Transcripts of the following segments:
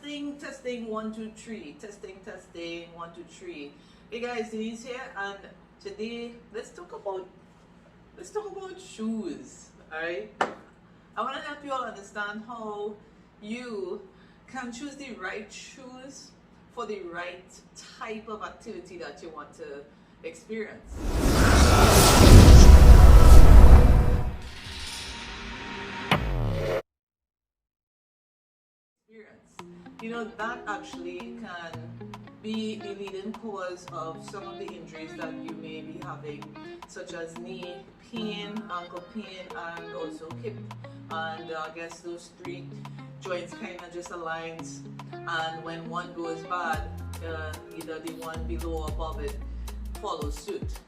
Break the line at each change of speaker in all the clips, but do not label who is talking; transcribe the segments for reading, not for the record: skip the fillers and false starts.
Testing, testing, 1, 2, 3. Testing, testing, 1, 2, 3. Hey guys, Denise here, and today let's talk about shoes. Alright? I want to help you all understand how you can choose the right shoes for the right type of activity that you want to experience. You know, that actually can be the leading cause of some of the injuries that you may be having, such as knee pain, ankle pain, and also hip. And I guess those three joints kind of just aligns, and when one goes bad, either the one below or above it follows suit.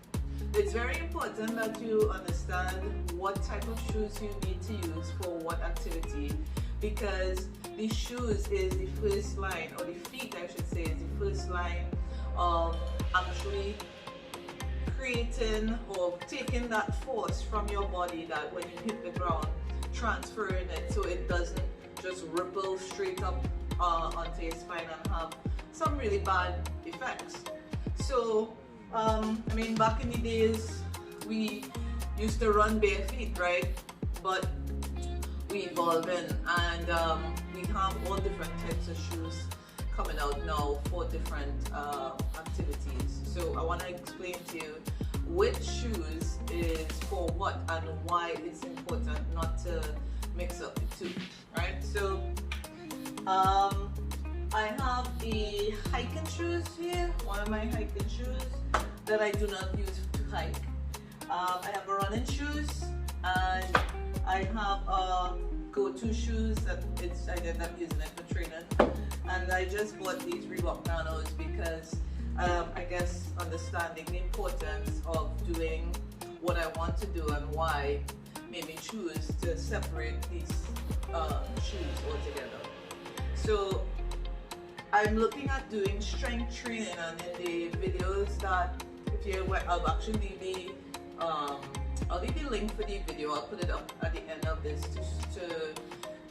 It's very important that you understand what type of shoes you need to use for what activity, because the shoes is the first line, or the feet I should say, is the first line of actually creating or taking that force from your body that when you hit the ground, transferring it so it doesn't just ripple straight up onto your spine and have some really bad effects. So I mean, back in the days we used to run bare feet, right? But we evolving, and we have all different types of shoes coming out now for different activities. So I want to explain to you which shoes is for what and why it's important not to mix up the two, right? So I have the hiking shoes here, one of my hiking shoes that I do not use to hike. I have a running shoes, and I have go-to shoes that I'm using it for training, and I just bought these Reebok Nanos because I guess understanding the importance of doing what I want to do and why made me choose to separate these shoes altogether. So I'm looking at doing strength training, and in the videos that I'll actually be I'll leave the link for the video. I'll put it up at the end of this to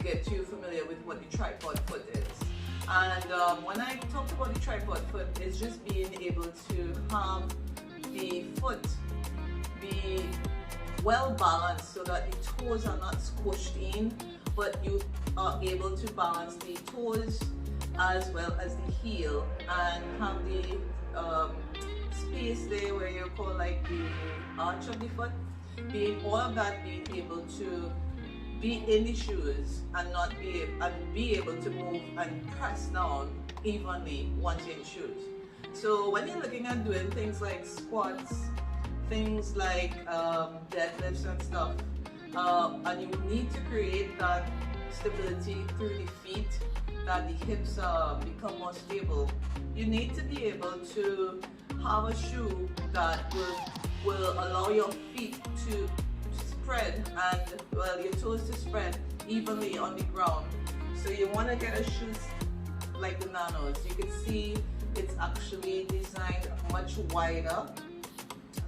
get you familiar with what the tripod foot is. And when I talked about the tripod foot, it's just being able to have the foot be well balanced so that the toes are not squished in, but you are able to balance the toes as well as the heel, and have the space there where you call like the arch of the foot, being all of that, being able to be in the shoes and not be able to move and press down evenly once you're in shoes. So when you're looking at doing things like squats, things like deadlifts and stuff, and you need to create that stability through the feet, that the hips become more stable, you need to be able to have a shoe that will allow your feet to spread and your toes to spread evenly on the ground. So you want to get a shoe like the Nanos. You can see it's actually designed much wider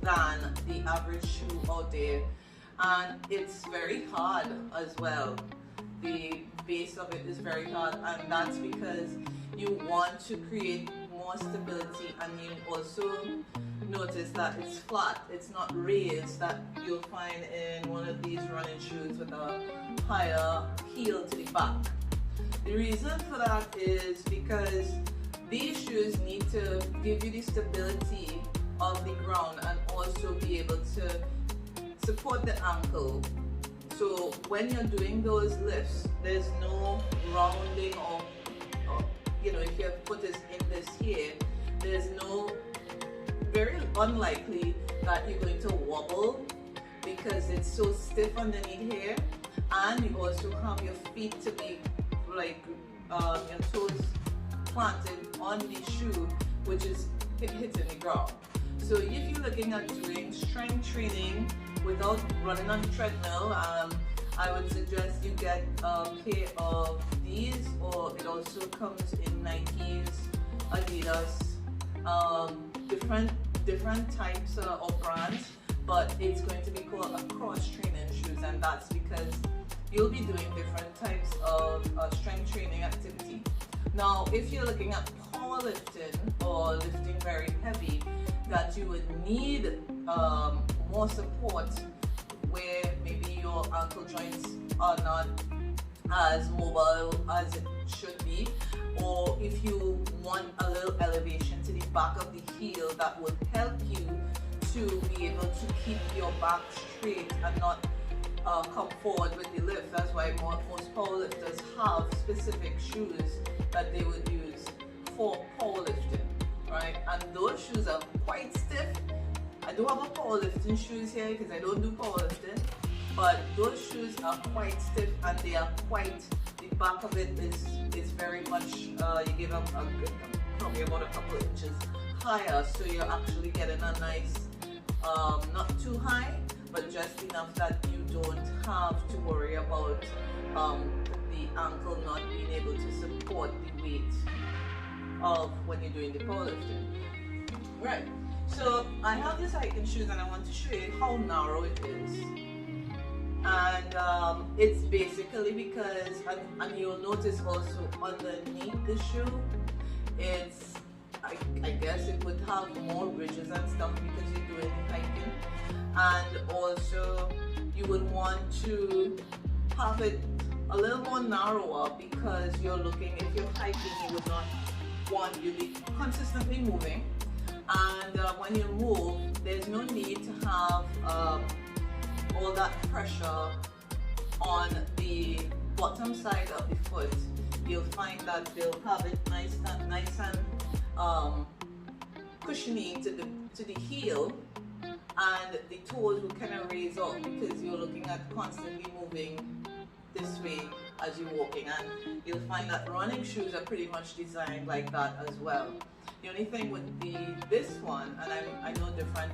than the average shoe out there, and it's very hard as well. The base of it is very hard, and that's because you want to create more stability, and you also notice that it's flat, it's not raised, that you'll find in one of these running shoes with a higher heel to the back. The reason for that is because these shoes need to give you the stability of the ground and also be able to support the ankle. So when you're doing those lifts, there's no rounding or you know, if your foot is in this here, there's very unlikely that you're going to wobble because it's so stiff underneath here, and you also have your feet to be like your toes planted on the shoe, which is hitting the ground. So if you're looking at doing strength training without running on the treadmill, I would suggest you get a pair of these, or it also comes in Nikes, Adidas, different types of brands, but it's going to be called a cross training shoes, and that's because you'll be doing different types of strength training activity. Now, if you're looking at powerlifting or lifting very heavy, that you would need more support, where maybe your ankle joints are not as mobile as it should be, or if you want a little elevation to the back of the heel, that would help you to be able to keep your back straight and not come forward with the lift. That's why most powerlifters have specific shoes that they would use for powerlifting, right? And those shoes are quite stiff. I do have a powerlifting shoes here because I don't do powerlifting, but those shoes are quite stiff and they are quite, the back of it is very much, you give them a good, probably about a couple inches higher, so you're actually getting a nice, not too high, but just enough that you don't have to worry about the ankle not being able to support the weight of when you're doing the powerlifting. Right, so I have this hiking shoes and I want to show you how narrow it is. And it's basically because, and you'll notice also underneath the shoe, it's, I guess it would have more ridges and stuff because you're doing hiking. And also you would want to have it a little more narrower because you're looking, if you're hiking, you would not want you to be consistently moving. And when you move, there's no need to have all that pressure on the bottom side of the foot. You'll find that they'll have it nice and cushiony to the heel, and the toes will kind of raise up because you're looking at constantly moving this way as you're walking. And you'll find that running shoes are pretty much designed like that as well. The only thing with this one, and I know different,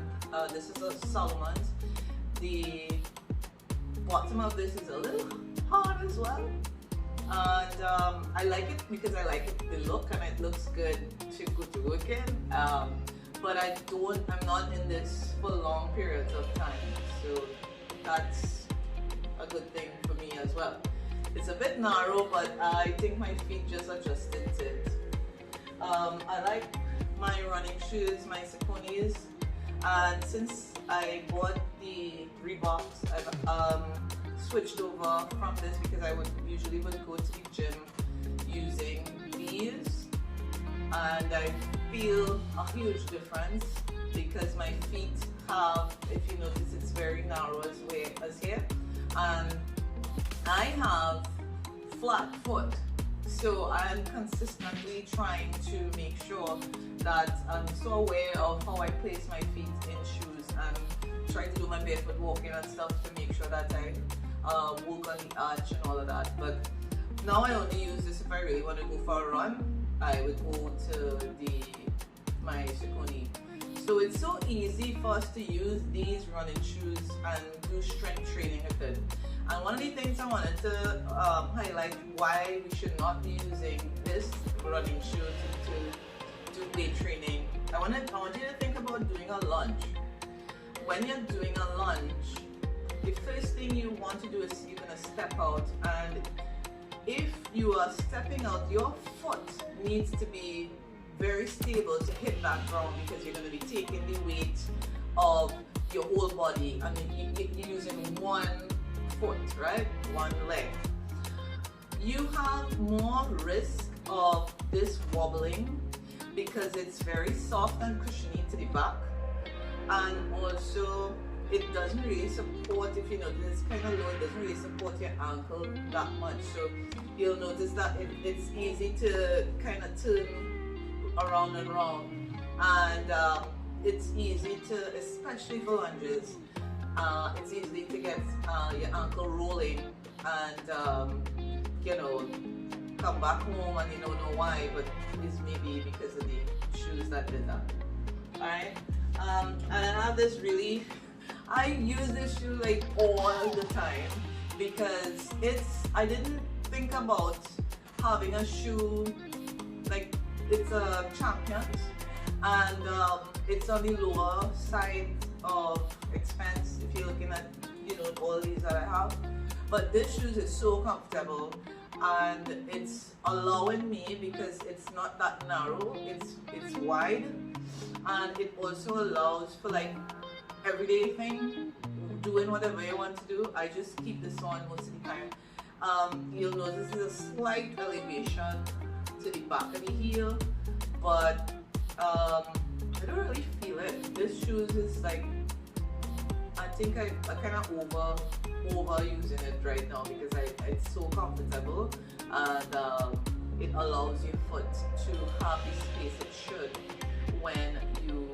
this is a Solomon's, the bottom of this is a little hard as well, and I like it because I like it, the look, and it looks good to go to work in, but I'm not in this for long periods of time, so that's a good thing for me as well. It's a bit narrow, but I think my feet just adjusted to it. I like my running shoes, my Sauconys, and since I bought the Reeboks, I've switched over from this because I usually would go to the gym using these, and I feel a huge difference because my feet have, if you notice, it's very narrow as here, and I have flat foot. So I'm consistently trying to make sure that I'm so aware of how I place my feet in shoes and try to do my barefoot walking and stuff to make sure that I work on the arch and all of that. But now I only use this if I really want to go for a run. I would go to my Saucony. So it's so easy for us to use these running shoes and do strength training with it. And one of the things I wanted to highlight why we should not be using this running shoe to do weight training. I want you to think about doing a lunge. When you're doing a lunge, the first thing you want to do is you're going to step out, and if you are stepping out, your foot needs to be very stable to hit that ground because you're going to be taking the weight of your whole body. I mean, you're using one foot, right? One leg. You have more risk of this wobbling because it's very soft and cushiony to the back, and also it doesn't really support, if you notice it's kind of low, it doesn't really support your ankle that much. So you'll notice that it's easy to kind of turn around and around, and it's easy to, especially for lunges, it's easy to get your ankle rolling and you know, come back home and you don't know why, but it's maybe because of the shoes that did that. Alright, and I have this really, I use this shoe like all the time because I didn't think about having a shoe like, it's a Champions, and it's on the lower side of expense if you're looking at, you know, all these that I have. But this shoes is so comfortable, and it's allowing me, because it's not that narrow, it's wide, and it also allows for like everyday thing, doing whatever you want to do. I just keep this on most of the time. You'll notice there's a slight elevation to the back of the heel, but I don't really feel it. This shoes is like, I think I kind of over using it right now, because it's so comfortable, and it allows your foot to have the space it should when you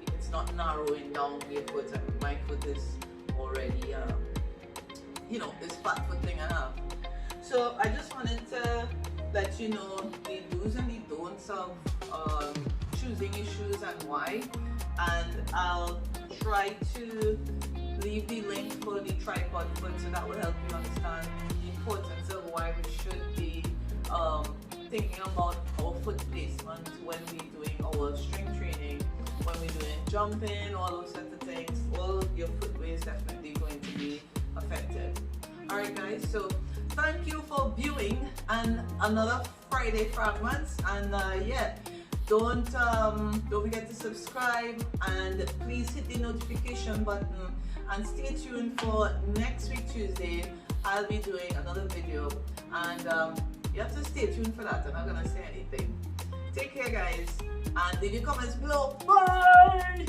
it's not narrowing down your foot. And my foot is already this fat foot thing I have. So I just wanted to let you know the do's and the don'ts of choosing your shoes and why, and I'll try to leave the link for the tripod foot, so that will help you understand the importance of why we should be thinking about our foot placement when we're doing our strength training, when we're doing jumping, all those sorts of things. All your footwear is definitely going to be affected. Alright guys, so thank you for viewing and another Friday Fragments, and yeah, don't forget to subscribe, and please hit the notification button, and stay tuned for next week Tuesday. I'll be doing another video, and you have to stay tuned for that. I'm not gonna say anything. Take care guys, and leave your comments below. Bye.